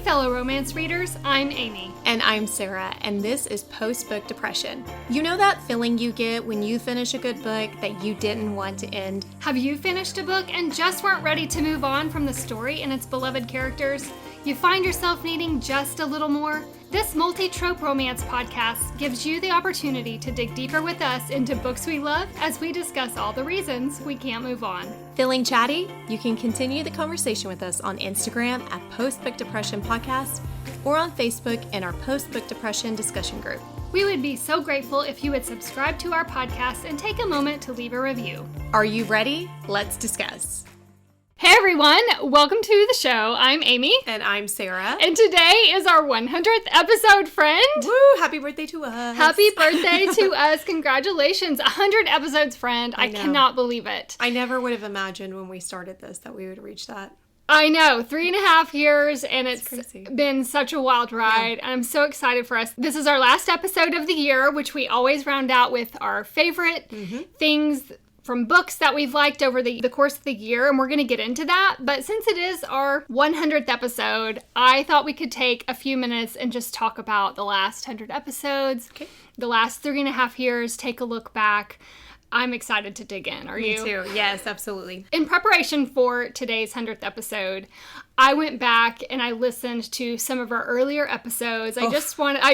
fellow romance readers, I'm Amy. And I'm Sarah, and this is Post-Book Depression. You know that feeling you get when you finish a good book that you didn't want to end? Have you finished a book and just weren't ready to move on from the story and its beloved characters? You find yourself needing just a little more? This multi-trope romance podcast gives you the opportunity to dig deeper with us into books we love as we discuss all the reasons we can't move on. Feeling chatty? You can continue the conversation with us on Instagram at Post-Book Depression Podcast or on Facebook in our Post-Book Depression discussion group. We would be so grateful if you would subscribe to our podcast and take a moment to leave a review. Are you ready? Let's discuss. Hey everyone, welcome to the show. I'm Amy. And I'm Sarah. And today is our 100th episode, friend. Woo! Happy birthday to us. Happy birthday to us. Congratulations. 100 episodes, friend. I cannot believe it. I never would have imagined when we started this that we would reach that. I know, 3.5 years, and it's crazy. Been such a wild ride. Yeah. I'm so excited for us. This is our last episode of the year, which we always round out with our favorite things from books that we've liked over the course of the year, and we're going to get into that. But since it is our 100th episode, I thought we could take a few minutes and just talk about the last 100 episodes, the last 3.5 years, take a look back. I'm excited to dig in. Are you? Me too. Yes, absolutely. In preparation for today's 100th episode, I went back and I listened to some of our earlier episodes. I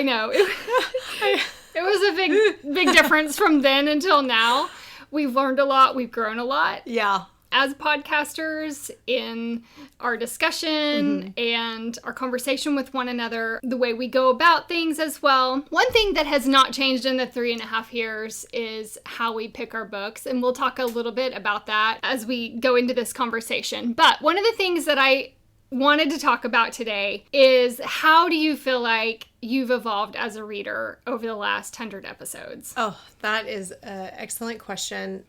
know. It was a big difference from then until now. We've learned a lot. We've grown a lot. Yeah. As podcasters, in our discussion and our conversation with one another, the way we go about things as well. One thing that has not changed in the 3.5 years is how we pick our books, and we'll talk a little bit about that as we go into this conversation. But one of the things that I wanted to talk about today is, how do you feel like you've evolved as a reader over the last 100 episodes? Oh, that is an excellent question.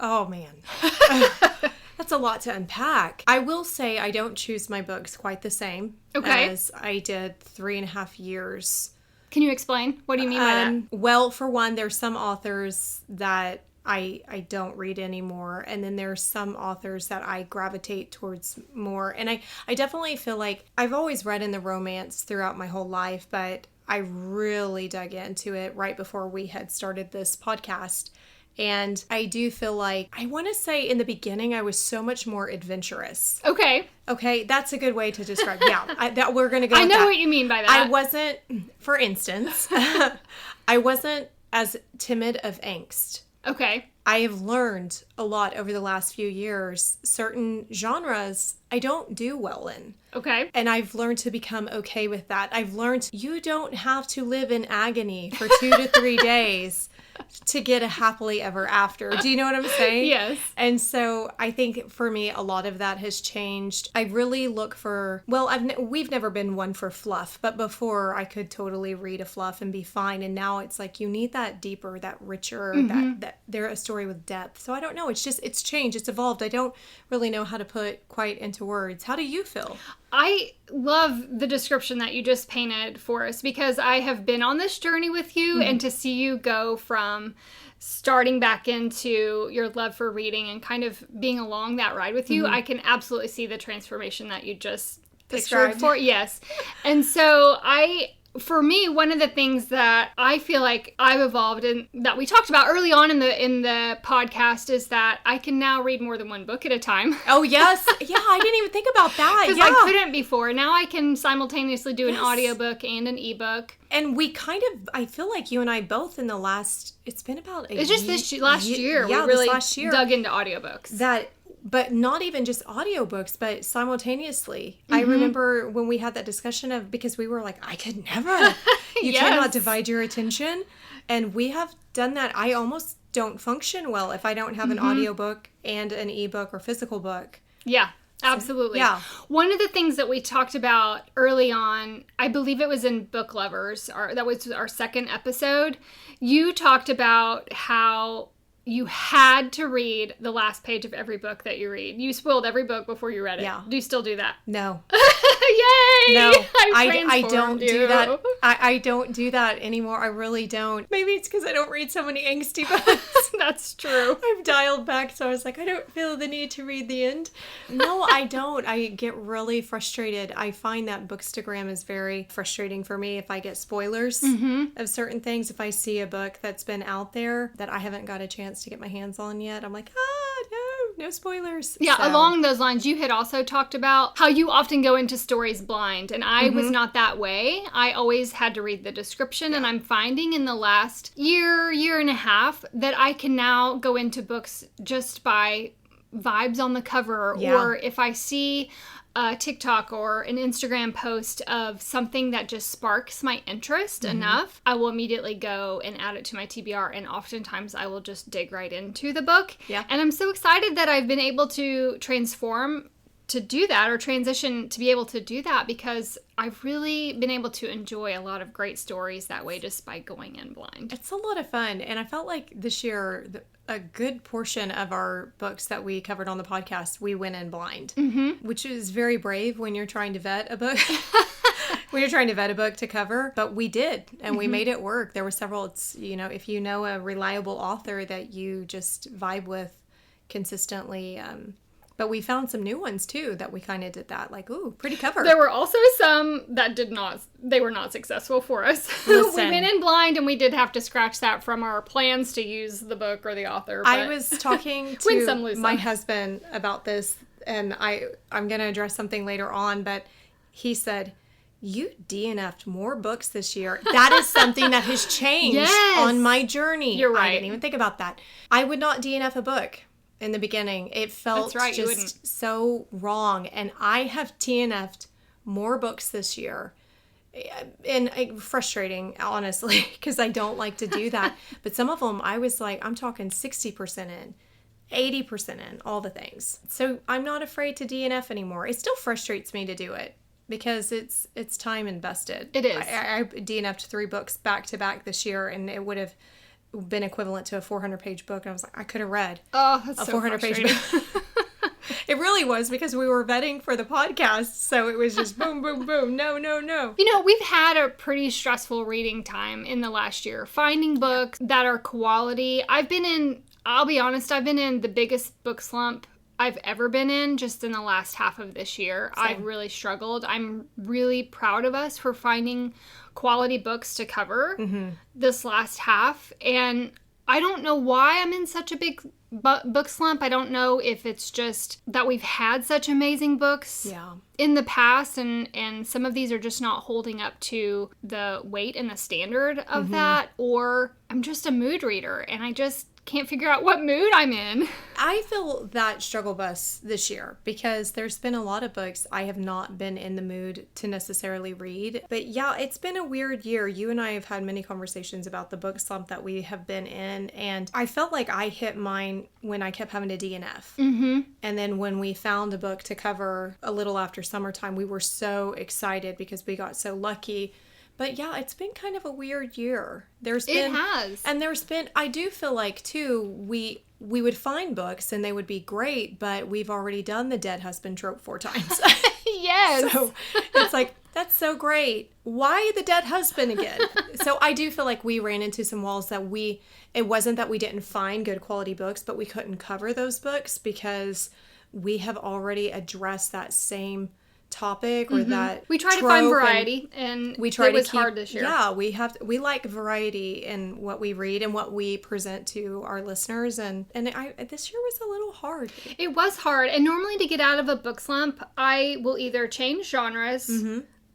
Oh, man. That's a lot to unpack. I will say I don't choose my books quite the same as I did 3.5 years. Can you explain? What do you mean by that? Well, for one, there's some authors that I don't read anymore. And then there's some authors that I gravitate towards more. And I definitely feel like I've always read in the romance throughout my whole life, but I really dug into it right before we had started this podcast. And I do feel like, I want to say in the beginning, I was so much more adventurous. Okay, that's a good way to describe. Yeah, that we're going to go I with know that. what you mean by that. I wasn't, for instance, I wasn't as timid of angst. Okay. I have learned a lot over the last few years. Certain genres I don't do well in. Okay. And I've learned to become okay with that. I've learned you don't have to live in agony for 2 to 3 days to get a happily ever after. Do you know what I'm saying? Yes. And so I think for me, a lot of that has changed. I really look for, well, we've never been one for fluff, but before I could totally read a fluff and be fine. And now it's like, you need that deeper, that richer, that they're a story with depth. So I don't know. It's changed. It's evolved. I don't really know how to put quite into words. How do you feel? I love the description that you just painted for us, because I have been on this journey with you, and to see you go from starting back into your love for reading and kind of being along that ride with you, I can absolutely see the transformation that you just pictured for. Yes. And so for me, one of the things that I feel like I've evolved in, that we talked about early on in the podcast, is that I can now read more than one book at a time. Oh, yes. Yeah, I didn't even think about that. Because I couldn't before. Now I can simultaneously do an audiobook and an ebook. And we kind of, I feel like you and I both in the last, it's been about It's just this last year. Yeah, we really this last year dug into audiobooks. But not even just audiobooks, but simultaneously. I remember when we had that discussion of, because we were like, I could never. You cannot divide your attention. And we have done that. I almost don't function well if I don't have an audiobook and an ebook or physical book. Yeah. Absolutely. Yeah. One of the things that we talked about early on, I believe it was in Book Lovers, that was our second episode. You talked about how you had to read the last page of every book that you read. You spoiled every book before you read it. Yeah. Do you still do that? No. Yay! No, I don't transformed do you. that. I don't do that anymore. I really don't. Maybe it's because I don't read so many angsty books. That's true. I've dialed back, so I was like, I don't feel the need to read the end. No, I don't. I get really frustrated. I find that Bookstagram is very frustrating for me if I get spoilers of certain things. If I see a book that's been out there that I haven't got a chance to get my hands on yet, I'm like, no spoilers. Yeah, So, along those lines, you had also talked about how you often go into stories blind, and I was not that way. I always had to read the description, and I'm finding in the last year and a half that I can now go into books just by vibes on the cover, or if I see a TikTok or an Instagram post of something that just sparks my interest enough, I will immediately go and add it to my TBR, and oftentimes I will just dig right into the book. Yeah. And I'm so excited that I've been able to transform to do that, or transition to be able to do that, because I've really been able to enjoy a lot of great stories that way just by going in blind. It's a lot of fun, and I felt like this year a good portion of our books that we covered on the podcast, we went in blind, which is very brave when you're trying to vet a book. When you're trying to vet a book to cover, but we did, and we made it work. There were several, if you know a reliable author that you just vibe with consistently, but we found some new ones too that we kind of did that, like, ooh, pretty cover. There were also some that they were not successful for us. We went in blind, and we did have to scratch that from our plans to use the book or the author. But I was talking to my husband about this, and I'm going to address something later on, but he said, you DNF'd more books this year. That is something that has changed on my journey. You're right. I didn't even think about that. I would not DNF a book in the beginning. It felt just so wrong. And I have DNF'd more books this year. And frustrating, honestly, because I don't like to do that. But some of them, I was like, I'm talking 60% in. 80% in, all the things. So I'm not afraid to DNF anymore. It still frustrates me to do it, because it's time invested. It is. I DNF'd 3 books back to back this year, and it would have been equivalent to a 400-page book. And I was like, I could have read a 400-page book. It really was, because we were vetting for the podcast, so it was just boom, boom, boom. No. We've had a pretty stressful reading time in the last year. Finding books that are quality. I'll be honest, I've been in the biggest book slump I've ever been in just in the last half of this year. Same. I've really struggled. I'm really proud of us for finding quality books to cover this last half. And I don't know why I'm in such a big book slump. I don't know if it's just that we've had such amazing books in the past, and some of these are just not holding up to the weight and the standard of that, or I'm just a mood reader and I just can't figure out what mood I'm in. I feel that struggle bus this year, because there's been a lot of books I have not been in the mood to necessarily read. But yeah, it's been a weird year. You and I have had many conversations about the book slump that we have been in, and I felt like I hit mine when I kept having to DNF. And then when we found a book to cover a little after summertime, we were so excited because we got so lucky. But yeah, it's been kind of a weird year. It has. And I do feel like too, we would find books and they would be great, but we've already done the dead husband trope 4 times. Yes. So it's like, that's so great. Why the dead husband again? So I do feel like we ran into some walls that it wasn't that we didn't find good quality books, but we couldn't cover those books because we have already addressed that same topic or that we try to find variety, and it was hard this year. Yeah, we like variety in what we read and what we present to our listeners, and this year was a little hard. It was hard, and normally to get out of a book slump, I will either change genres,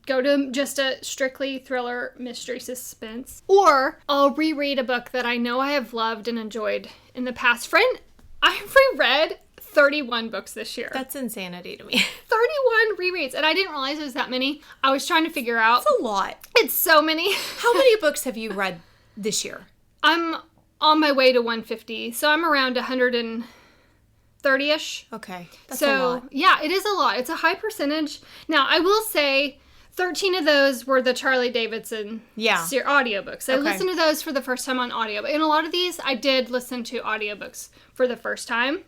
go to just a strictly thriller, mystery, suspense, or I'll reread a book that I know I have loved and enjoyed in the past. Friend, I've reread 31 books this year. That's insanity to me. 31 rereads, and I didn't realize it was that many. I was trying to figure out. It's a lot. It's so many. How many books have you read this year? I'm on my way to 150, so I'm around 130-ish. Okay, that's a lot. Yeah, it is a lot. It's a high percentage. Now, I will say 13 of those were the Charlie Davidson audiobooks. I listened to those for the first time on audio. And a lot of these, I did listen to audiobooks for the first time.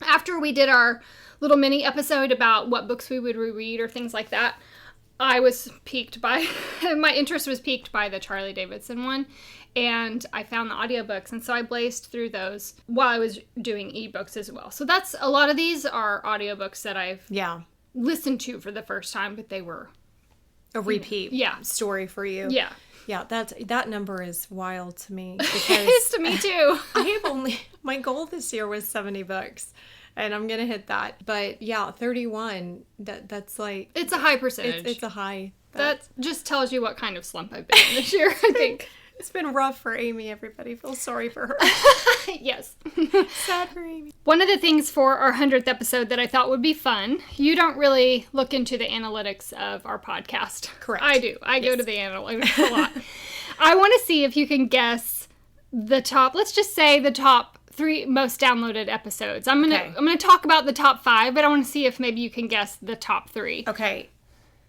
After we did our little mini episode about what books we would reread or things like that, I was piqued by, my interest was piqued by the Charlie Davidson one, and I found the audiobooks, and so I blazed through those while I was doing ebooks as well. So that's, a lot of these are audiobooks that I've listened to for the first time, but they were a repeat story for you. Yeah. Yeah, that number is wild to me. Because It is to me too. My goal this year was 70 books. And I'm going to hit that. But yeah, 31, that's like... It's a high percentage. It's a high. That just tells you what kind of slump I've been in this year, I think. It's been rough for Amy, everybody. Feel sorry for her. Yes. Sad for Amy. One of the things for our 100th episode that I thought would be fun, you don't really look into the analytics of our podcast. Correct. I do. I go to the analytics a lot. I want to see if you can guess the top, let's just say the top 3 most downloaded episodes. I'm gonna talk about the top 5, but I want to see if maybe you can guess the top 3. Okay.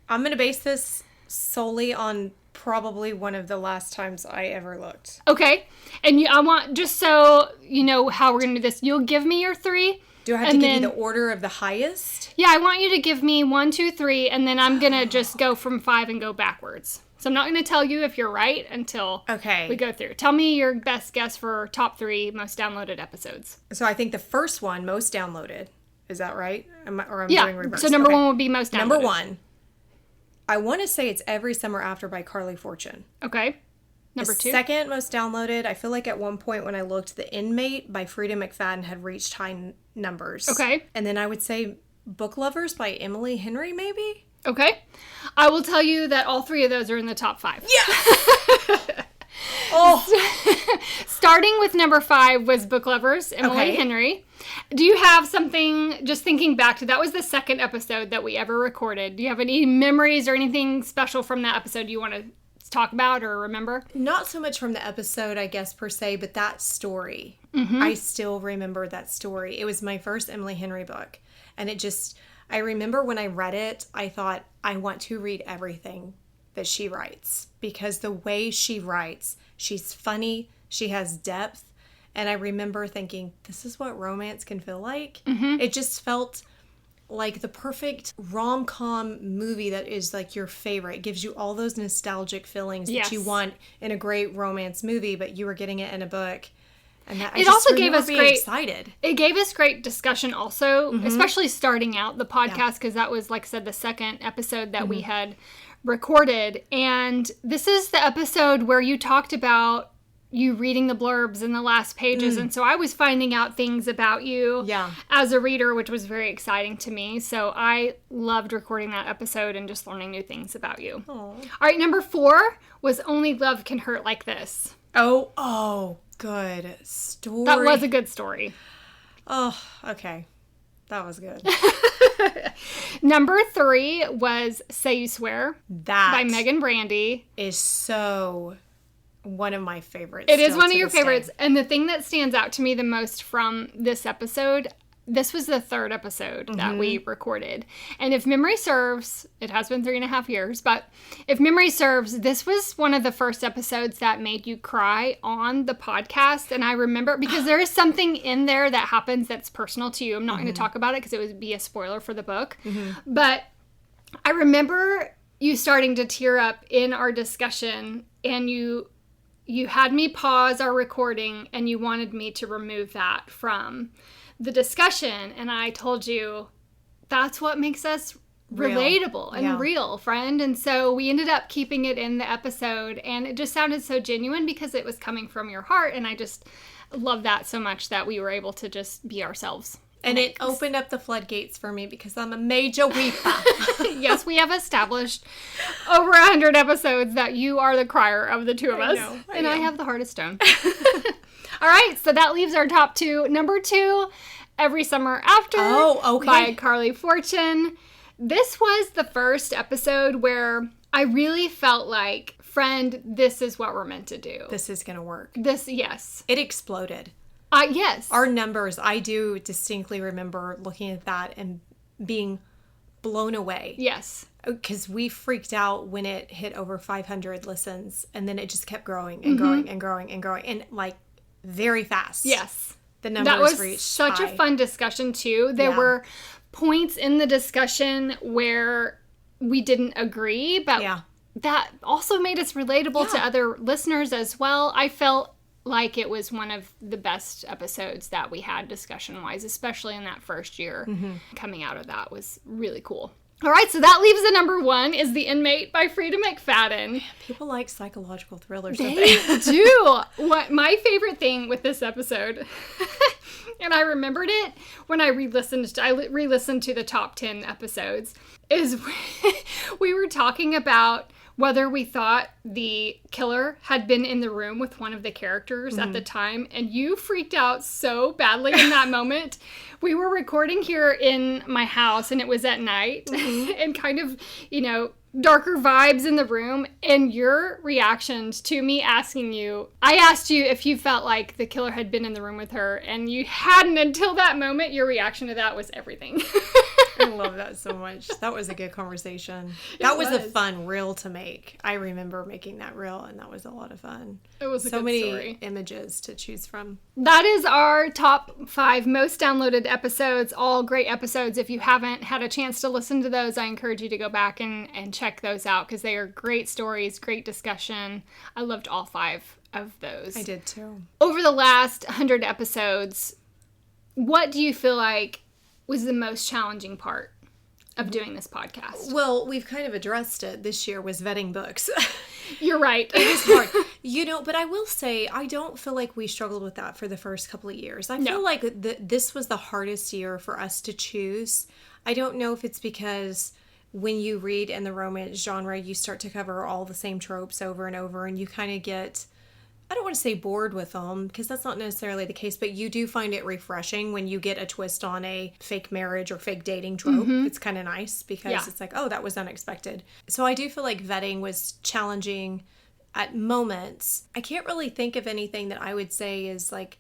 I'm going to base this solely on probably one of the last times I ever looked. Okay. And I want, just so you know how we're going to do this, you'll give me your 3. Do I have to give you the order of the highest? Yeah, I want you to give me 1, 2, 3, and then I'm going to just go from 5 and go backwards. So I'm not going to tell you if you're right until we go through. Tell me your best guess for top 3 most downloaded episodes. So I think the first one, most downloaded. Is that right? Doing reverse? So number 1 would be most downloaded. Number 1. I want to say it's Every Summer After by Carly Fortune. Okay. Number 2. Second most downloaded, I feel like at one point when I looked, The Inmate by Frida McFadden had reached high numbers. Okay. And then I would say Book Lovers by Emily Henry, maybe? Okay. I will tell you that all 3 of those are in the top 5. Yeah! Starting with number 5 was Book Lovers, Emily Henry. Do you have something, just thinking back to, that was the second episode that we ever recorded. Do you have any memories or anything special from that episode you want to talk about or remember? Not so much from the episode, I guess, per se, but that story. Mm-hmm. I still remember that story. It was my first Emily Henry book. And I remember when I read it, I thought, I want to read everything that she writes. Because the way she writes, she's funny, she has depth. And I remember thinking, this is what romance can feel like. Mm-hmm. It just felt like the perfect rom-com movie that is like your favorite. It gives you all those nostalgic feelings that you want in a great romance movie, but you were getting it in a book. And that, it also gave us excited. It gave us great discussion also, especially starting out the podcast, because that was, like I said, the second episode that we had recorded. And this is the episode where you talked about you reading the blurbs in the last pages. And so I was finding out things about you as a reader, which was very exciting to me. So I loved recording that episode and just learning new things about you. Aww. All right, number 4 was Only Love Can Hurt Like This. Oh, good story. That was a good story. Oh, okay. That was good. Number 3 was Say You Swear by Megan Brandy. Is so one of my favorites. It is one of your favorites. And the thing that stands out to me the most from this episode, this was the 3rd episode that we recorded. And if memory serves, it has been 3.5 years, but if memory serves, this was one of the first episodes that made you cry on the podcast. And I remember, because there is something in there that happens that's personal to you. I'm not going to talk about it because it would be a spoiler for the book. But I remember you starting to tear up in our discussion, and you had me pause our recording and you wanted me to remove that from the discussion. And I told you, that's what makes us relatable and real, friend. And so we ended up keeping it in the episode, and it just sounded so genuine because it was coming from your heart. And I just love that so much that we were able to just be ourselves. And it opened up the floodgates for me because I'm a major weeper. Yes, we have established over 100 episodes that you are the crier of the two of us. I have the heart of stone. All right, so that leaves our top 2. Number 2, Every Summer After by Carly Fortune. This was the first episode where I really felt like, friend, this is what we're meant to do. This is going to work. Yes. It exploded. Yes. Our numbers, I do distinctly remember looking at that and being blown away. Yes. Because we freaked out when it hit over 500 listens, and then it just kept growing and growing and growing and growing, and like very fast. Yes. The numbers that was reached such high. a fun discussion too. There were points in the discussion where we didn't agree, but that also made us relatable to other listeners as well. I felt like it was one of the best episodes that we had discussion-wise, especially in that first year. Coming out of that was really cool. All right, so that leaves the number 1 is The Inmate by Frida McFadden. Man, people like psychological thrillers. They do. What my favorite thing with this episode, and I remembered it when I re-listened to the top 10 episodes, is we were talking about whether we thought the killer had been in the room with one of the characters at the time, and you freaked out so badly in that moment. We were recording here in my house, and it was at night, and kind of, darker vibes in the room, and your reactions to me asking you, I asked you if you felt like the killer had been in the room with her, and you hadn't until that moment. Your reaction to that was everything. I love that so much. That was a good conversation. That was a fun reel to make. I remember making that reel, and that was a lot of fun. It was a so good many story. Images to choose from. That is our top 5 most downloaded episodes. All great episodes. If you haven't had a chance to listen to those, I encourage you to go back and check those out, because they are great stories, great discussion. I loved all 5 of those. I did too. Over the last 100 episodes, what do you feel like was the most challenging part of doing this podcast? Well, we've kind of addressed it. This year was vetting books. You're right. It was hard. But I will say, I don't feel like we struggled with that for the first couple of years. I feel like this was the hardest year for us to choose. I don't know if it's because when you read in the romance genre, you start to cover all the same tropes over and over, and you kind of get, I don't want to say bored with them, because that's not necessarily the case, but you do find it refreshing when you get a twist on a fake marriage or fake dating trope. It's kind of nice, because it's like, oh, that was unexpected. So I do feel like vetting was challenging at moments. I can't really think of anything that I would say is like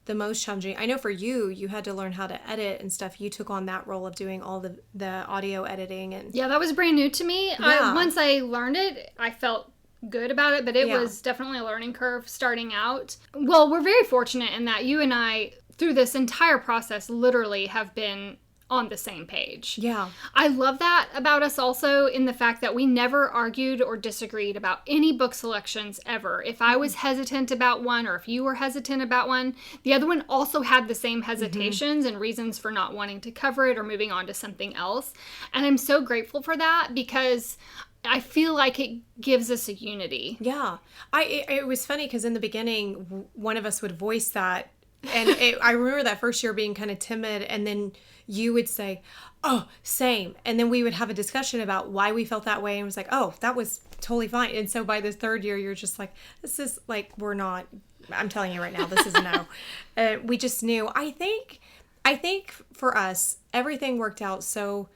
the most challenging. I know for you had to learn how to edit and stuff. You took on that role of doing all the audio editing. And yeah, that was brand new to me. Once I learned it, I felt good about it, but it was definitely a learning curve starting out. Well, we're very fortunate in that you and I, through this entire process, literally have been on the same page. Yeah. I love that about us also, in the fact that we never argued or disagreed about any book selections ever. If I was hesitant about one, or if you were hesitant about one, the other one also had the same hesitations and reasons for not wanting to cover it or moving on to something else. And I'm so grateful for that, because I feel like it gives us a unity. Yeah. It was funny, because in the beginning, one of us would voice that. And I remember that first year being kind of timid, and then you would say, oh, same. And then we would have a discussion about why we felt that way, and it was like, oh, that was totally fine. And so by the third year, you're just like, this is like, we're not, I'm telling you right now, this is a no. We just knew. I think for us, everything worked out so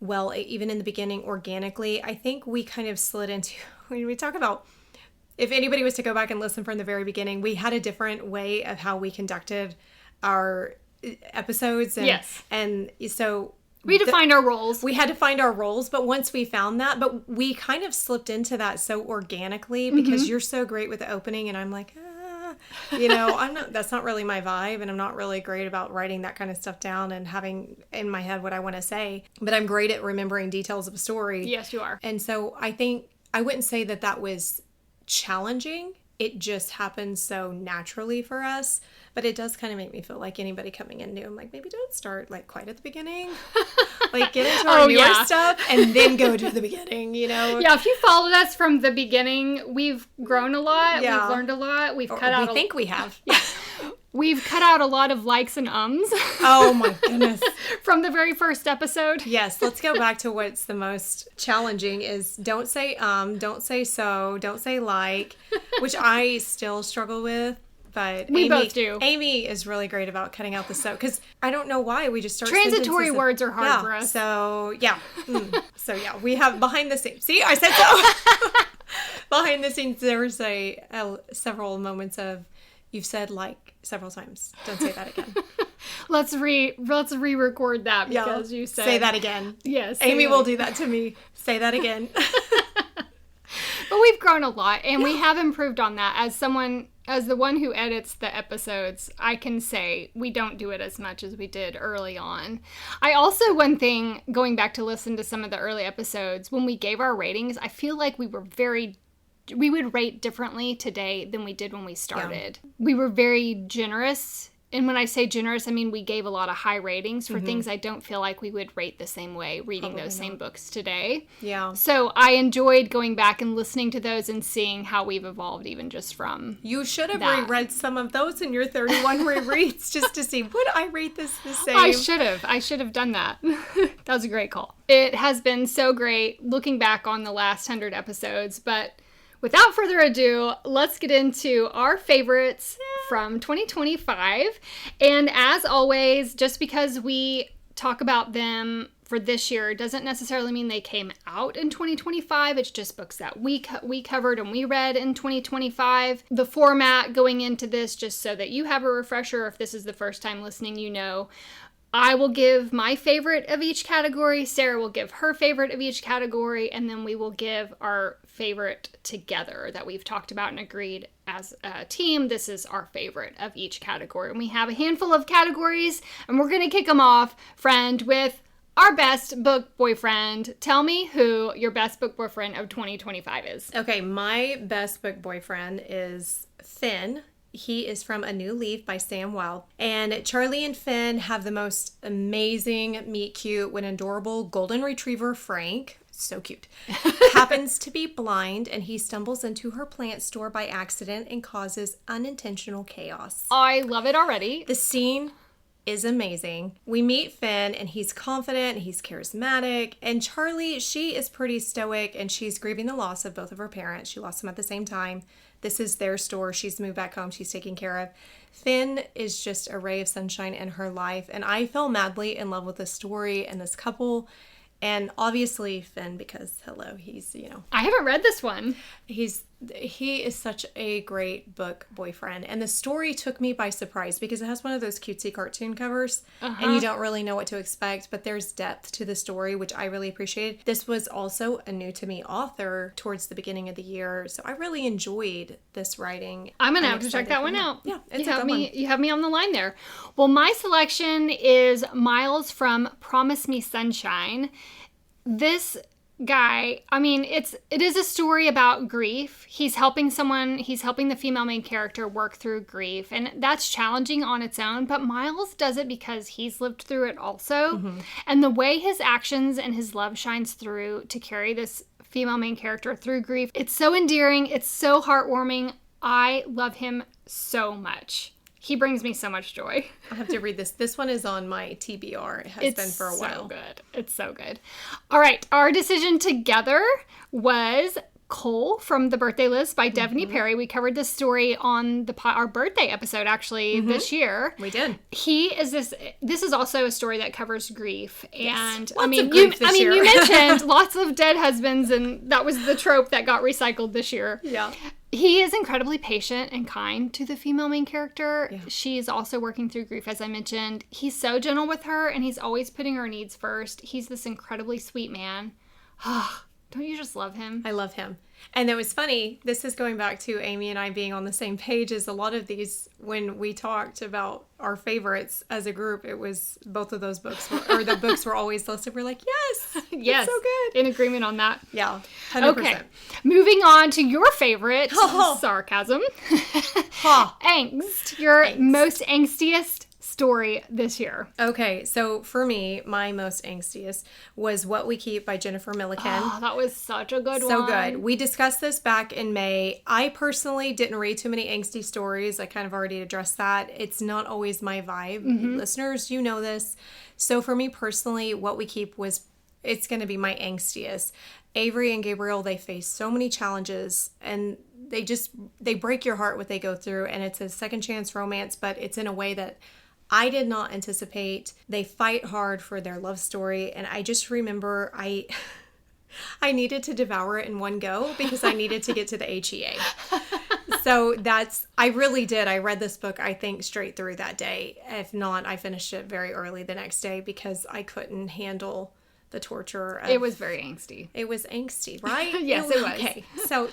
well, even in the beginning, organically. I think we kind of slid into, when we talk about, if anybody was to go back and listen from the very beginning, we had a different way of how we conducted our episodes. And, and so we had to find our roles. We had to find our roles, but once we found that, but we kind of slipped into that so organically, because you're so great with the opening, and I'm like, that's not really my vibe, and I'm not really great about writing that kind of stuff down and having in my head what I want to say, but I'm great at remembering details of a story. Yes, you are. And so I think, I wouldn't say that was challenging. It just happens so naturally for us, but it does kind of make me feel like anybody coming in new, I'm like, maybe don't start like quite at the beginning, like get into our newer stuff and then go to the beginning, Yeah, if you followed us from the beginning, we've grown a lot. We've learned a lot. We've cut out. We think we have. We've cut out a lot of likes and ums. Oh my goodness. From the very first episode. Yes, let's go back to what's the most challenging is don't say don't say so, don't say like, which I still struggle with. But we both do. Amy is really great about cutting out the so, because I don't know why we just start transitory words are hard for us. So we have behind the scenes. See, I said so. Behind the scenes, there was several moments of you've said like several times. Don't say that again. Let's re-record that, because you said say that again. Yes, Amy will do that to me. Say that again. But we've grown a lot, and we have improved on that. As someone as the one who edits the episodes, I can say we don't do it as much as we did early on. I also, one thing, going back to listen to some of the early episodes, when we gave our ratings, I feel like we would rate differently today than we did when we started. Yeah. We were very generous. And when I say generous, I mean we gave a lot of high ratings for things I don't feel like we would rate the same way reading Probably those same books today. Yeah. So I enjoyed going back and listening to those and seeing how we've evolved even just from You should have reread some of those in your 31 rereads just to see, would I rate this the same? I should have done that. That was a great call. It has been so great looking back on the last 100 episodes, but without further ado, let's get into our favorites from 2025. And as always, just because we talk about them for this year doesn't necessarily mean they came out in 2025. It's just books that we covered and we read in 2025. The format going into this, just so that you have a refresher, if this is the first time listening, you know, I will give my favorite of each category. Sarah will give her favorite of each category. And then we will give our favorite together that we've talked about and agreed as a team. This is our favorite of each category. And we have a handful of categories. And we're going to kick them off, friend, with our best book boyfriend. Tell me who your best book boyfriend of 2025 is. Okay, my best book boyfriend is Finn. He is from A New Leaf by Sam Wilde. And Charlie and Finn have the most amazing meet cute when adorable golden retriever Frank, so cute, happens to be blind, and he stumbles into her plant store by accident and causes unintentional chaos. I love it already. The scene is amazing. We meet Finn and he's confident, he's charismatic, and Charlie, she is pretty stoic and she's grieving the loss of both of her parents. She lost them at the same time. This is their store. She's moved back home. She's taken care of. Finn is just a ray of sunshine in her life. And I fell madly in love with this story and this couple. And obviously Finn, because hello, he's, you know. I haven't read this one. He is such a great book boyfriend. And the story took me by surprise because it has one of those cutesy cartoon covers. And you don't really know what to expect, but there's depth to the story, which I really appreciated. This was also a new to me author towards the beginning of the year. So I really enjoyed this writing. I'm going to have to check that one out. Yeah, it's a good one. You have me on the line there. Well, my selection is Miles from Promise Me Sunshine. This guy, I mean, it is a story about grief. He's helping the female main character work through grief, and that's challenging on its own, but Miles does it because he's lived through it also. And the way his actions and his love shines through to carry this female main character through grief, it's so endearing, it's so heartwarming. I love him so much. He brings me so much joy. I have to read this. This one is on my TBR. It has been for a while. It's so good. All right. Our decision together was Cole from The Birthday List by Devaney Perry. We covered this story on our birthday episode, actually, this year. We did. This is also a story that covers grief. And I mean, you mentioned lots of dead husbands, and that was the trope that got recycled this year. Yeah. He is incredibly patient and kind to the female main character. Yeah. She's also working through grief, as I mentioned. He's so gentle with her, and he's always putting her needs first. He's this incredibly sweet man. Don't you just love him? I love him. And it was funny, this is going back to Amy and I being on the same page as a lot of these. When we talked about our favorites as a group, it was both of those books, the books were always listed. We're like, yes, yes, so good. In agreement on that. Yeah, 100%. Okay, moving on to your favorite, sarcasm, angst, your most angstiest story this year. Okay, so for me, my most angstiest was What We Keep by Jennifer Milliken. Oh, that was such a good one. So good. We discussed this back in May. I personally didn't read too many angsty stories. I kind of already addressed that. It's not always my vibe. Listeners, you know this. So for me personally, What We Keep it's going to be my angstiest. Avery and Gabriel, they face so many challenges, and they break your heart what they go through, and it's a second chance romance, but it's in a way that I did not anticipate. They fight hard for their love story, and I just remember I needed to devour it in one go because I needed to get to the HEA. So I really did. I read this book, I think, straight through that day. If not, I finished it very early the next day because I couldn't handle the torture. It was very angsty. It was angsty, right? Yes, it was. Okay, so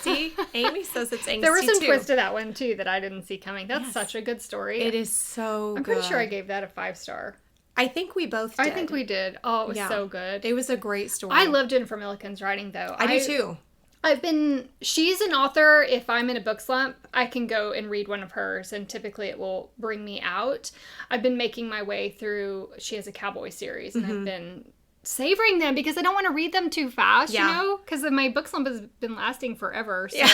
see, Amy says it's angsty. There was some too. twist to that one too that I didn't see coming. That's such a good story. It is so I'm good. pretty sure I gave that a 5-star. I think we both did. I think we did. Oh, it was so good. It was a great story. I love Jennifer Milliken's writing, though. I do too. She's an author. If I'm in a book slump, I can go and read one of hers, and typically it will bring me out. I've been making my way through, she has a cowboy series, and I've been savoring them because I don't want to read them too fast, you know? Because my book slump has been lasting forever, so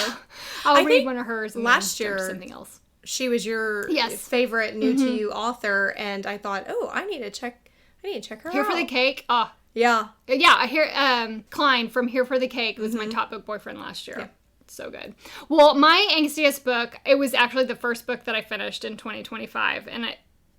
I'll read one of hers and last then year, jump to something else. She was your favorite new to you author, and I thought, I need to check her out. Here for the Cake. Oh. Yeah. Yeah, I hear Klein from Here for the Cake was my top book boyfriend last year. Yeah. So good. Well, my angstiest book, it was actually the first book that I finished in 2025, and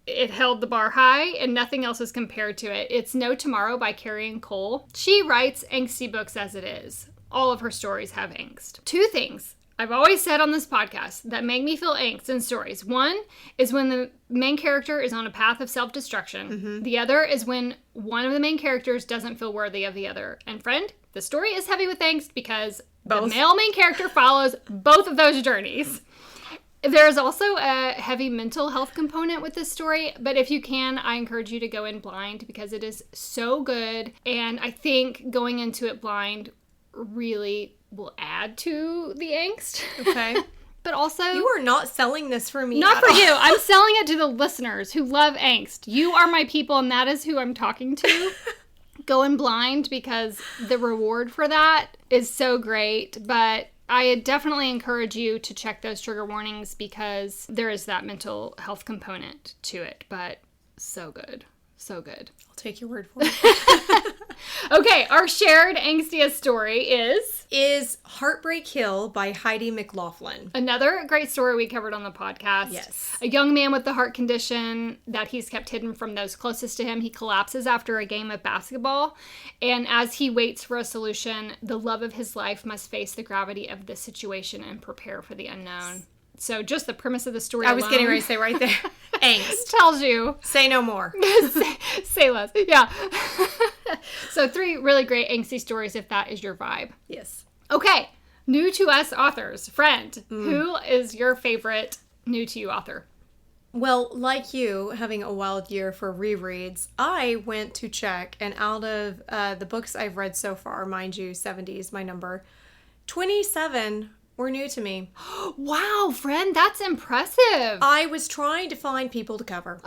it held the bar high, and nothing else is compared to it. It's No Tomorrow by Carrie Ann Cole. She writes angsty books as it is. All of her stories have angst. Two things I've always said on this podcast that make me feel angst in stories. One is when the main character is on a path of self-destruction. The other is when one of the main characters doesn't feel worthy of the other. And friend, the story is heavy with angst because the male main character follows both of those journeys. There's also a heavy mental health component with this story, but if you can, I encourage you to go in blind because it is so good. And I think going into it blind really will add to the angst. Okay. But also, you are not selling this for me. Not for you. I'm selling it to the listeners who love angst. You are my people, and that is who I'm talking to. Go in blind because the reward for that is so great. But I definitely encourage you to check those trigger warnings because there is that mental health component to it. But so good. So good. I'll take your word for it. Okay, our shared angstiest story is Heartbreak Hill by Heidi McLaughlin. Another great story we covered on the podcast. Yes. A young man with a heart condition that he's kept hidden from those closest to him. He collapses after a game of basketball. And as he waits for a solution, the love of his life must face the gravity of the situation and prepare for the unknown. So just the premise of the story I was getting ready to say right there. Angst. Tells you. Say no more. say less. Yeah. So 3 really great angsty stories if that is your vibe. Yes. Okay. New to us authors. Friend, who is your favorite new to you author? Well, like you, having a wild year for rereads, I went to check, and out of the books I've read so far, mind you, 70 is my number, 27 were new to me. Wow, friend, that's impressive. I was trying to find people to cover.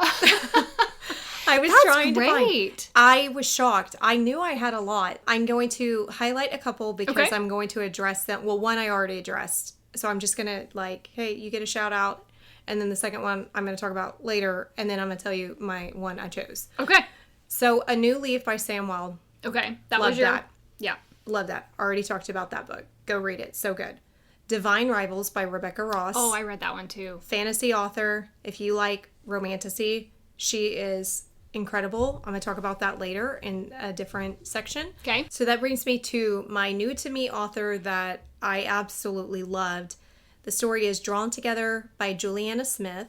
I was That's trying great. to find. I was shocked. I knew I had a lot. I'm going to highlight a couple because I'm going to address them. Well, one I already addressed. So I'm just going to hey, you get a shout out. And then the second one I'm going to talk about later. And then I'm going to tell you my one I chose. Okay. So A New Leaf by Sam Wilde. Okay. Love that. Yeah. Love that. Already talked about that book. Go read it. So good. Divine Rivals by Rebecca Ross. Oh, I read that one too. Fantasy author. If you like romantasy, she is incredible. I'm going to talk about that later in a different section. Okay. So that brings me to my new to me author that I absolutely loved. The story is Drawn Together by Juliana Smith.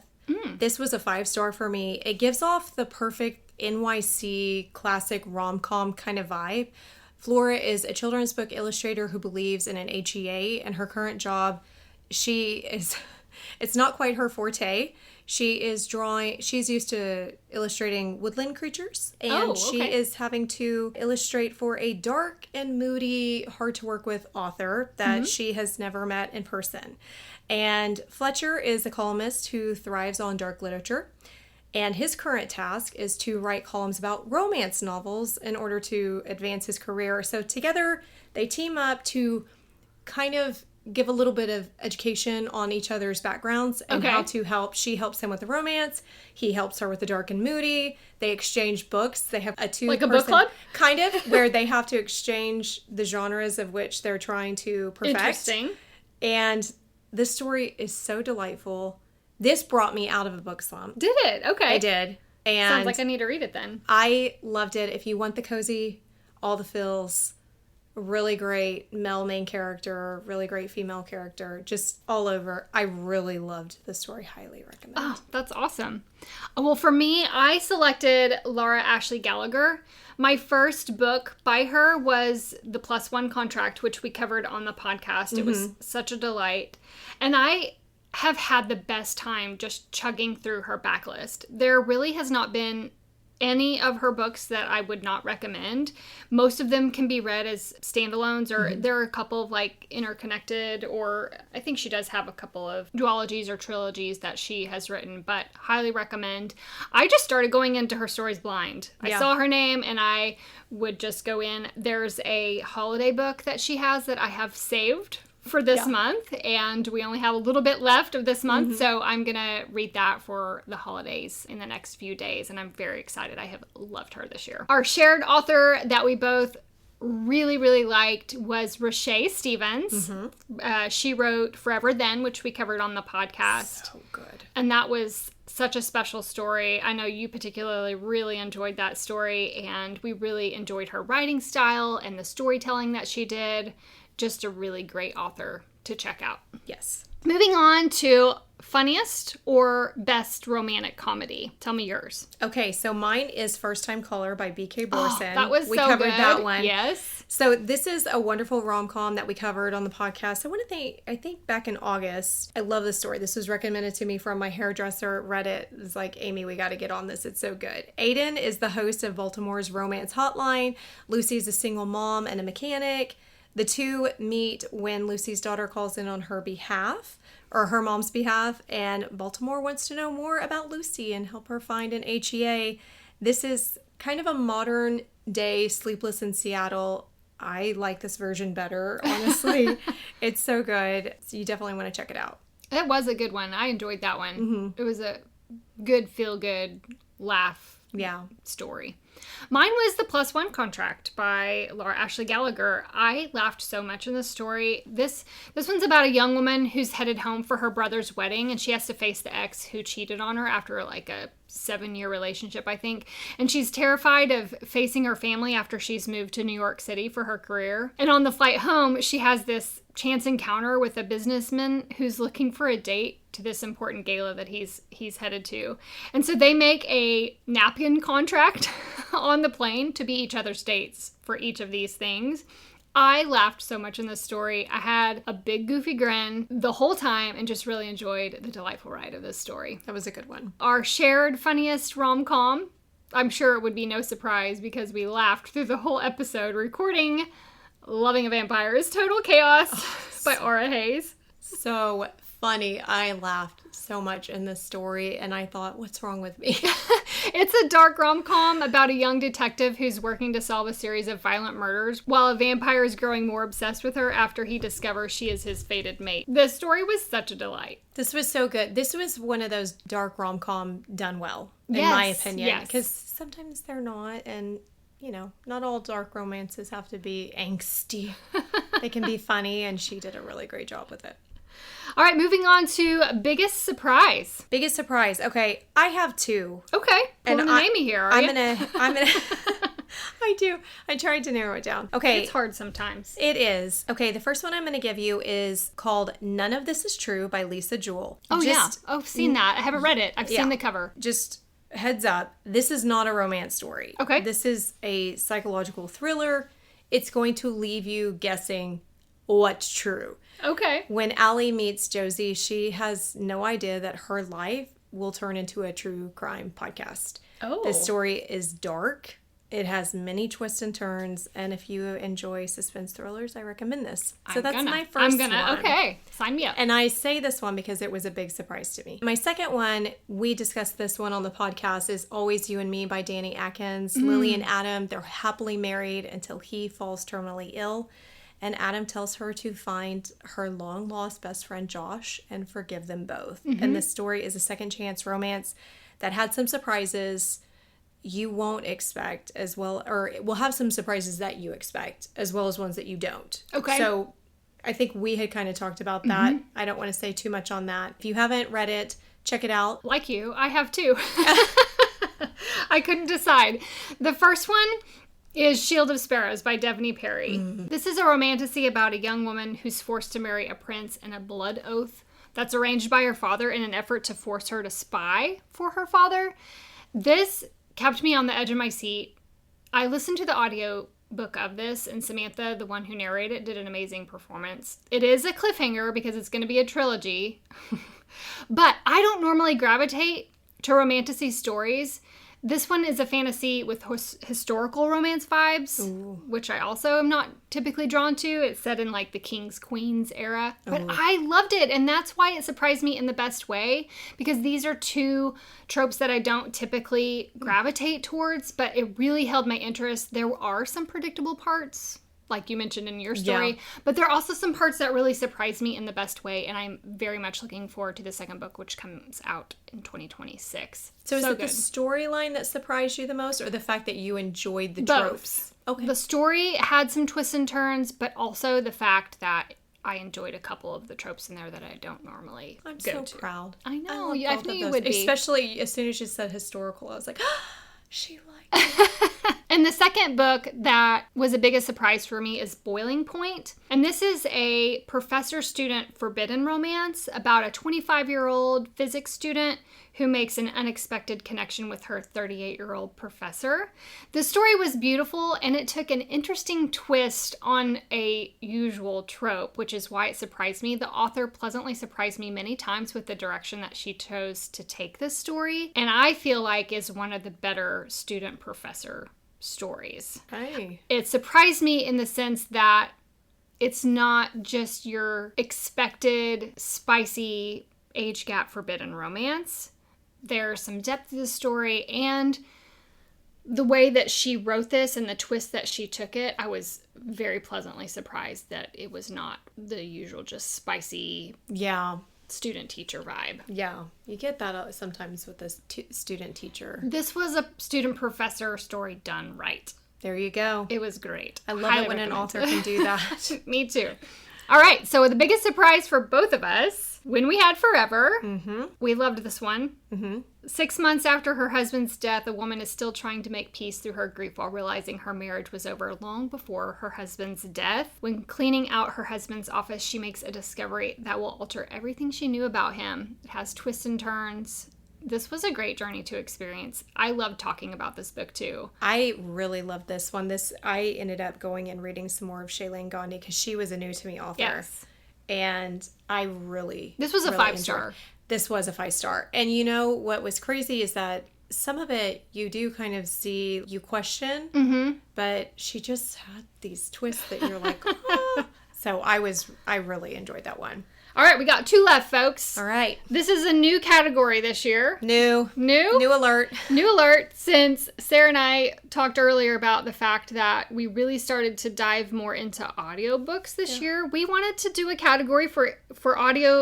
This was a 5-star for me. It gives off the perfect NYC classic rom-com kind of vibe. Flora is a children's book illustrator who believes in an HEA, and her current job, it's not quite her forte. She's used to illustrating woodland creatures, and she is having to illustrate for a dark and moody, hard to work with author that she has never met in person. And Fletcher is a columnist who thrives on dark literature. And his current task is to write columns about romance novels in order to advance his career. So together they team up to kind of give a little bit of education on each other's backgrounds and how to help. She helps him with the romance. He helps her with the dark and moody. They exchange books. They have a two-person... Like a book club? Kind of, where they have to exchange the genres of which they're trying to perfect. Interesting. And this story is so delightful. This brought me out of a book slump. Did it? Okay. I did. And sounds like I need to read it then. I loved it. If you want the cozy, all the feels, Really great male main character, really great female character, just all over. I really loved the story. Highly recommend. Oh, that's awesome. Well, for me, I selected Laura Ashley Gallagher. My first book by her was The Plus One Contract, which we covered on the podcast. It was such a delight. And I have had the best time just chugging through her backlist. There really has not been any of her books that I would not recommend. Most of them can be read as standalones, or there are a couple of like interconnected, or I think she does have a couple of duologies or trilogies that she has written, but highly recommend. I just started going into her stories blind. I saw her name and I would just go in. There's a holiday book that she has that I have saved for this month, and we only have a little bit left of this month, so I'm gonna read that for the holidays in the next few days, and I'm very excited. I have loved her this year. Our shared author that we both really, really liked was Rashae Stevens. She wrote Forever Then, which we covered on the podcast. So good. And that was such a special story. I know you particularly really enjoyed that story, and we really enjoyed her writing style and the storytelling that she did. Just a really great author to check out. Yes. Moving on to funniest or best romantic comedy. Tell me yours. Okay, so mine is First Time Caller by B.K. Borson. That was we so covered good. that one. Yes. So this is a wonderful rom-com that we covered on the podcast. I think back in August. I love this story. This was recommended to me from my hairdresser. Read it. It was like, Amy, we got to get on this. It's so good. Aiden is the host of Baltimore's Romance Hotline. Lucy's a single mom and a mechanic. The two meet when Lucy's daughter calls in on her behalf, or her mom's behalf, and Baltimore wants to know more about Lucy and help her find an HEA. This is kind of a modern day Sleepless in Seattle. I like this version better, honestly. It's so good. So you definitely want to check it out. That was a good one. I enjoyed that one. It was a good, feel-good laugh story. Mine was The Plus One Contract by Laura Ashley Gallagher. I laughed so much in this story. This one's about a young woman who's headed home for her brother's wedding, and she has to face the ex who cheated on her after like a 7-year relationship, I think. And she's terrified of facing her family after she's moved to New York City for her career. And on the flight home, she has this chance encounter with a businessman who's looking for a date to this important gala that he's headed to. And so they make a napkin contract on the plane to be each other's dates for each of these things. I laughed so much in this story. I had a big goofy grin the whole time and just really enjoyed the delightful ride of this story. That was a good one. Our shared funniest rom-com, I'm sure it would be no surprise because we laughed through the whole episode recording Loving a Vampire is Total Chaos by Aura Hayes. So funny. I laughed so much in this story, and I thought, what's wrong with me? It's a dark rom-com about a young detective who's working to solve a series of violent murders while a vampire is growing more obsessed with her after he discovers she is his fated mate. The story was such a delight. This was so good. This was one of those dark rom-com done well, in my opinion. Because sometimes they're not, and you know, not all dark romances have to be angsty. They can be funny, and she did a really great job with it. All right, moving on to biggest surprise. Biggest surprise. Okay, I have two. Okay, pulling an Amy here. I'm gonna. I do. I tried to narrow it down. Okay, it's hard sometimes. It is. Okay, the first one I'm gonna give you is called "None of This Is True" by Lisa Jewell. Oh yeah. Oh, I've seen that. I haven't read it. I've seen the cover. Just heads up, this is not a romance story. Okay. This is a psychological thriller. It's going to leave you guessing what's true. Okay. When Allie meets Josie, she has no idea that her life will turn into a true crime podcast. Oh. The story is dark. It has many twists and turns, and if you enjoy suspense thrillers, I recommend this. So that's my first one. Okay, sign me up. And I say this one because it was a big surprise to me. My second one, we discussed this one on the podcast, is Always You and Me by Danny Atkins. Lily and Adam, they're happily married until he falls terminally ill, and Adam tells her to find her long-lost best friend Josh and forgive them both. And this story is a second chance romance that had some surprises you won't expect as well, or it will have some surprises that you expect as well as ones that you don't. Okay. So I think we had kind of talked about that. I don't want to say too much on that. If you haven't read it, check it out. Like you, I have too. I couldn't decide. The first one, is Shield of Sparrows by Devney Perry. This is a romantasy about a young woman who's forced to marry a prince in a blood oath that's arranged by her father in an effort to force her to spy for her father. This kept me on the edge of my seat. I listened to the audio book of this, and Samantha, the one who narrated it, did an amazing performance. It is a cliffhanger because it's going to be a trilogy, but I don't normally gravitate to romantasy stories. This one is a fantasy with historical romance vibes, which I also am not typically drawn to. It's set in like the King's Queens era, but I loved it, and that's why it surprised me in the best way, because these are two tropes that I don't typically gravitate towards, but it really held my interest. There are some predictable parts, like you mentioned in your story, but there are also some parts that really surprised me in the best way, and I'm very much looking forward to the second book, which comes out in 2026. So is it the storyline that surprised you the most, or the fact that you enjoyed the tropes? Okay. The story had some twists and turns, but also the fact that I enjoyed a couple of the tropes in there that I don't normally go to. I'm so proud. I know. I knew you would be. Especially as soon as you said historical, I was like, oh, she liked it. And the second book that was the biggest surprise for me is Boiling Point. And this is a professor-student forbidden romance about a 25-year-old physics student who makes an unexpected connection with her 38-year-old professor. The story was beautiful, and it took an interesting twist on a usual trope, which is why it surprised me. The author pleasantly surprised me many times with the direction that she chose to take this story, and I feel like is one of the better student-professor stories. Hey. It surprised me in the sense that it's not just your expected spicy age gap forbidden romance. There's some depth to the story, and the way that she wrote this and the twist that she took it, I was very pleasantly surprised that it was not the usual just spicy student-teacher vibe. Yeah, you get that sometimes with this student-teacher. This was a student-professor story done right. There you go. It was great. I love it when an author can do that. Me too. All right, so the biggest surprise for both of us, When We Had Forever. Mm-hmm. We loved this one. Mm-hmm. 6 months after her husband's death, a woman is still trying to make peace through her grief while realizing her marriage was over long before her husband's death. When cleaning out her husband's office, she makes a discovery that will alter everything she knew about him. It has twists and turns. This was a great journey to experience. I loved talking about this book too. I really loved this one. I ended up going and reading some more of Shailene Gandhi because she was a new to me author. Yes. And I really This was a 5-star. This was a 5-star. And you know what was crazy is that some of it you do kind of see, you question, but she just had these twists that you're like, ah. So I really enjoyed that one. All right, we got 2 left, folks. All right. This is a new category this year. New alert. New alert, since Sarah and I talked earlier about the fact that we really started to dive more into audiobooks this year. We wanted to do a category for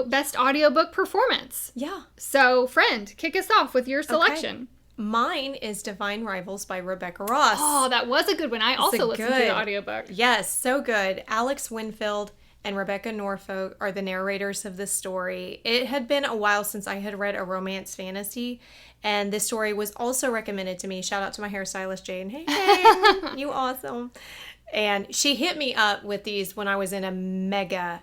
best audiobook performance. Yeah. So, friend, kick us off with your selection. Okay. Mine is Divine Rivals by Rebecca Ross. Oh, that was a good one. I also listened to the audiobook. Yes, so good. Alex Winfield and Rebecca Norfolk are the narrators of this story. It had been a while since I had read a romance fantasy, and this story was also recommended to me. Shout out to my hairstylist, Jane. Hey, Jane, you awesome. And she hit me up with these when I was in a mega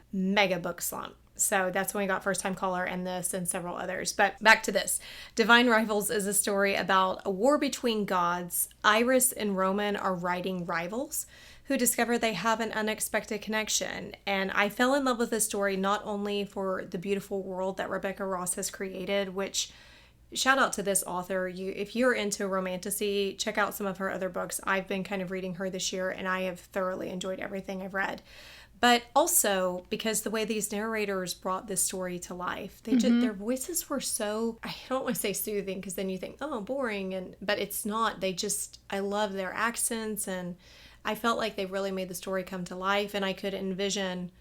book slump. So that's when we got First Time Caller and this and several others. But back to this. Divine Rivals is a story about a war between gods. Iris and Roman are writing rivals who discover they have an unexpected connection. And I fell in love with this story not only for the beautiful world that Rebecca Ross has created, which, shout out to this author. If you're into romantasy, check out some of her other books. I've been kind of reading her this year, and I have thoroughly enjoyed everything I've read. But also because the way these narrators brought this story to life, their voices were so, I don't want to say soothing because then you think, oh, boring, but it's not. I love their accents, and I felt like they really made the story come to life, and I could envision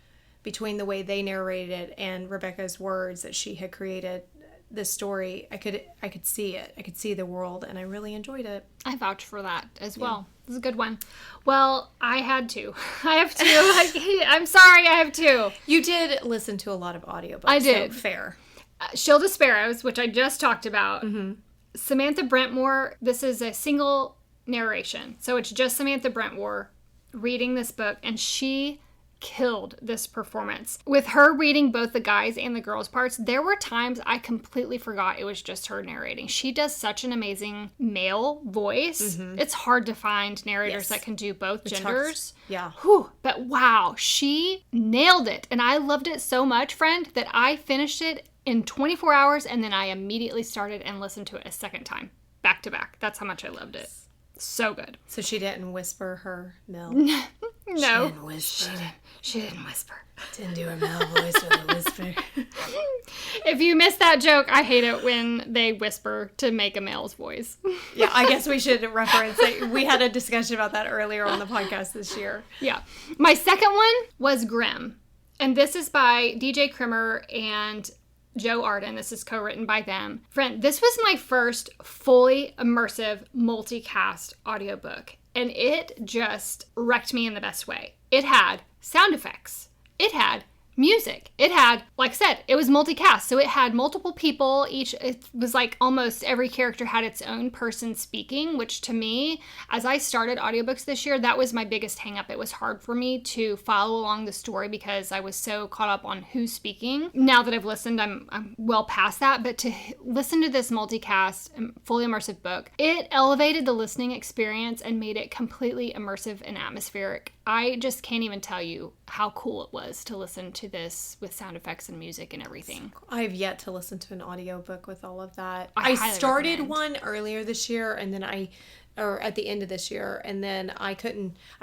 between the way they narrated it and Rebecca's words that she had created this story. I could see it. I could see the world, and I really enjoyed it. I vouch for that as well. It was a good one. Well, I had to. I have to. I'm sorry, I have to. You did listen to a lot of audiobooks. I did. So fair. Shield of Sparrows, which I just talked about. Mm-hmm. Samantha Brentmore. This is a single narration. So it's just Samantha Brentwar reading this book, and she killed this performance. With her reading both the guys and the girls' parts, there were times I completely forgot it was just her narrating. She does such an amazing male voice. It's hard to find narrators that can do both genders. Yeah. Whew. But wow, she nailed it. And I loved it so much, friend, that I finished it in 24 hours, and then I immediately started and listened to it a second time, back to back. That's how much I loved it. So good. So she didn't whisper her Mel. No. She didn't whisper. She didn't whisper. Didn't do her Mel voice with a whisper. If you missed that joke, I hate it when they whisper to make a male's voice. Yeah, I guess we should reference it. We had a discussion about that earlier on the podcast this year. Yeah. My second one was Grimm. And this is by DJ Krimmer and Joe Arden. This is co-written by them. Friend, this was my first fully immersive multicast audiobook, and it just wrecked me in the best way. It had sound effects. It had music. It had, like I said, it was multicast. So it had multiple people. It was like almost every character had its own person speaking, which to me, as I started audiobooks this year, that was my biggest hang up. It was hard for me to follow along the story because I was so caught up on who's speaking. Now that I've listened, I'm well past that. But to listen to this multicast, fully immersive book, it elevated the listening experience and made it completely immersive and atmospheric. I just can't even tell you how cool it was to listen to this with sound effects and music and everything. I've yet to listen to an audiobook with all of that. I I highly started recommend. one earlier this year, and then or at the end of this year, and then I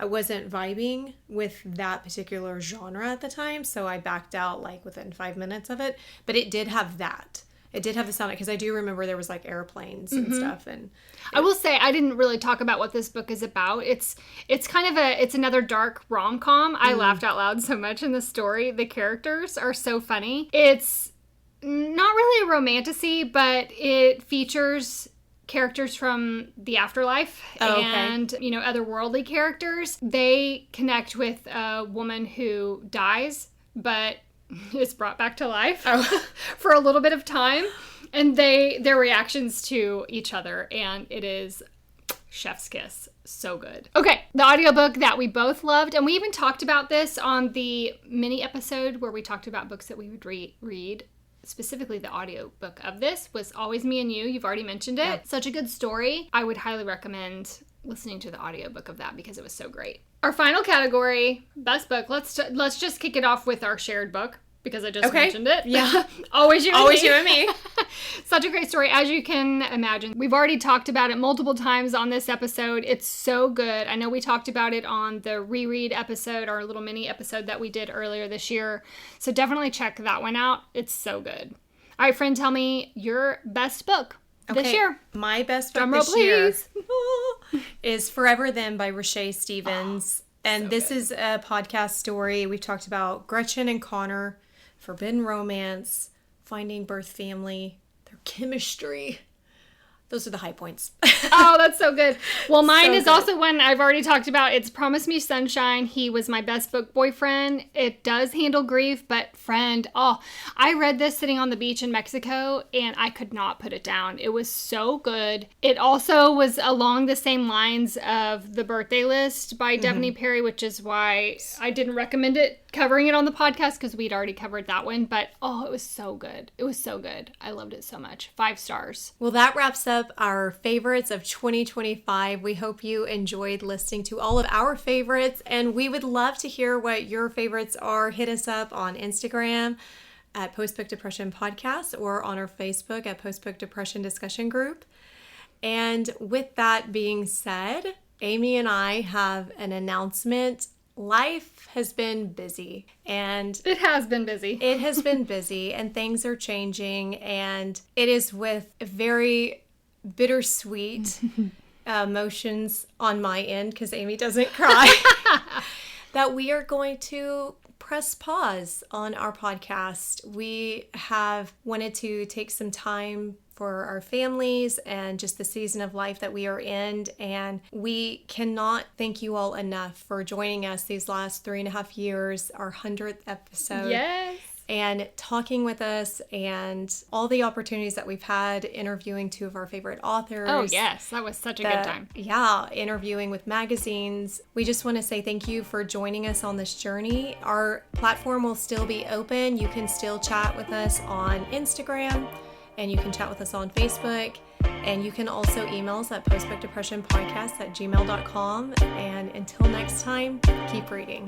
wasn't vibing with that particular genre at the time, so I backed out like within 5 minutes of it. But it did have that. It did have the sound, because I do remember there was like airplanes and stuff. And I will say I didn't really talk about what this book is about. It's kind of it's another dark rom-com. I laughed out loud so much in the story. The characters are so funny. It's not really a romantasy, but it features characters from the afterlife and, otherworldly characters. They connect with a woman who dies, but is brought back to life for a little bit of time, and their reactions to each other, and it is chef's kiss. So good. Okay, the audiobook that we both loved, and we even talked about this on the mini episode where we talked about books that we would read. Specifically, the audiobook of this was Always Me and You. You've already mentioned it. Yep. Such a good story. I would highly recommend listening to the audiobook of that because it was so great. Our final category, best book. Let's just kick it off with our shared book because I just mentioned it. Yeah. Always You and Me. Always You and Me. Such a great story. As you can imagine, we've already talked about it multiple times on this episode. It's so good. I know we talked about it on the reread episode, our little mini episode that we did earlier this year. So definitely check that one out. It's so good. All right, friend, tell me your best book this year. My best book Drumroll, this year please. is Forever Them by Rashay Stevens. And so this good. is a podcast story. We've talked about Gretchen and Connor, forbidden romance, finding birth family, their chemistry. Those are the high points. Oh, that's so good. Well, mine So is good. also one I've already talked about. It's Promise Me Sunshine. He was my best book boyfriend. It does handle grief, but friend, I read this sitting on the beach in Mexico and I could not put it down. It was so good. It also was along the same lines of The Birthday List by Devaney Perry, which is why I didn't recommend covering it on the podcast because we'd already covered that one. But it was so good. It was so good. I loved it so much. 5 stars. Well, that wraps up our favorites of 2025. We hope you enjoyed listening to all of our favorites, and we would love to hear what your favorites are. Hit us up on Instagram at Postbook Depression Podcast or on our Facebook at Postbook Depression Discussion Group. And with that being said, Amy and I have an announcement. Life has been busy, and It has been busy. it has been busy, and things are changing, and it is with very bittersweet emotions on my end, because Amy doesn't cry, that we are going to press pause on our podcast. We have wanted to take some time for our families and just the season of life that we are in. And we cannot thank you all enough for joining us these last 3.5 years, our 100th episode. Yes. and talking with us, and all the opportunities that we've had interviewing two of our favorite authors. Oh, yes. That was such a good time. Yeah, interviewing with magazines. We just want to say thank you for joining us on this journey. Our platform will still be open. You can still chat with us on Instagram, and you can chat with us on Facebook. And you can also email us at postbookdepressionpodcast@gmail.com. And until next time, keep reading.